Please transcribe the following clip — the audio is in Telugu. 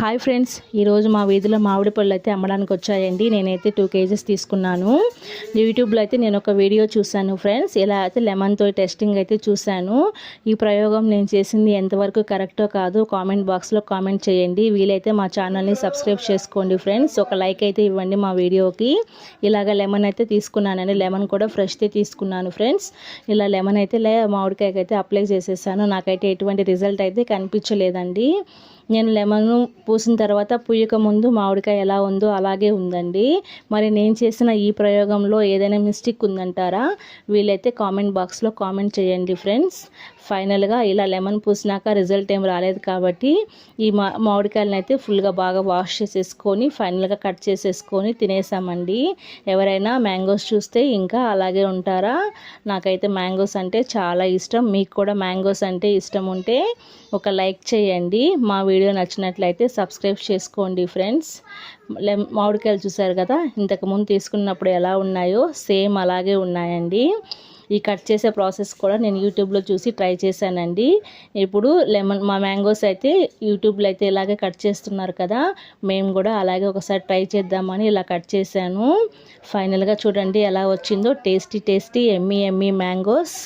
హాయ్ ఫ్రెండ్స్, ఈరోజు మా వీధిలో మామిడి పళ్ళు అయితే అమ్మడానికి వచ్చాయండి. నేనైతే 2 కేజెస్ తీసుకున్నాను. యూట్యూబ్లో అయితే నేను ఒక వీడియో చూశాను ఫ్రెండ్స్. ఇలా అయితే లెమన్తో టెస్టింగ్ అయితే చూశాను. ఈ ప్రయోగం నేను చేసింది ఎంతవరకు కరెక్టో కాదో కామెంట్ బాక్స్లో కామెంట్ చేయండి. వీలైతే మా ఛానల్ని సబ్స్క్రైబ్ చేసుకోండి ఫ్రెండ్స్. ఒక లైక్ అయితే ఇవ్వండి మా వీడియోకి. ఇలాగ లెమన్ అయితే తీసుకున్నానండి. లెమన్ కూడా ఫ్రెష్దే తీసుకున్నాను ఫ్రెండ్స్. ఇలా లెమన్ అయితే మామిడికాయకి అయితే అప్లై చేసేసాను. నాకైతే ఎటువంటి రిజల్ట్ అయితే కనిపించలేదండి. నేను లెమన్ పూసిన తర్వాత పుయ్యక ముందు మామిడికాయ ఎలా ఉందో అలాగే ఉందండి. మరి నేను చేసిన ఈ ప్రయోగంలో ఏదైనా మిస్టేక్ ఉందంటారా? వీలైతే కామెంట్ బాక్స్లో కామెంట్ చేయండి ఫ్రెండ్స్. ఫైనల్గా ఇలా లెమన్ పూసినాక రిజల్ట్ ఏం రాలేదు కాబట్టి ఈ మామిడికాయలను అయితే ఫుల్గా బాగా వాష్ చేసేసుకొని ఫైనల్గా కట్ చేసేసుకొని తినేసామండి. ఎవరైనా మ్యాంగోస్ చూస్తే ఇంకా అలాగే ఉంటారా? నాకైతే మ్యాంగోస్ అంటే చాలా ఇష్టం. మీకు కూడా మ్యాంగోస్ అంటే ఇష్టం ఉంటే ఒక లైక్ చేయండి. మా వీడియో నచ్చినట్లయితే సబ్స్క్రైబ్ చేసుకోండి ఫ్రెండ్స్. మామిడికాయలు చూసారు కదా, ఇంతకుముందు తీసుకున్నప్పుడు ఎలా ఉన్నాయో సేమ్ అలాగే ఉన్నాయండి. ఈ కట్ చేసే ప్రాసెస్ కూడా నేను యూట్యూబ్లో చూసి ట్రై చేశానండి. ఇప్పుడు మా మ్యాంగోస్ అయితే యూట్యూబ్లో అయితే ఇలాగే కట్ చేస్తున్నారు కదా, మేము కూడా అలాగే ఒకసారి ట్రై చేద్దామని ఇలా కట్ చేశాను. ఫైనల్గా చూడండి ఎలా వచ్చిందో. Tasty Emmy mangoes.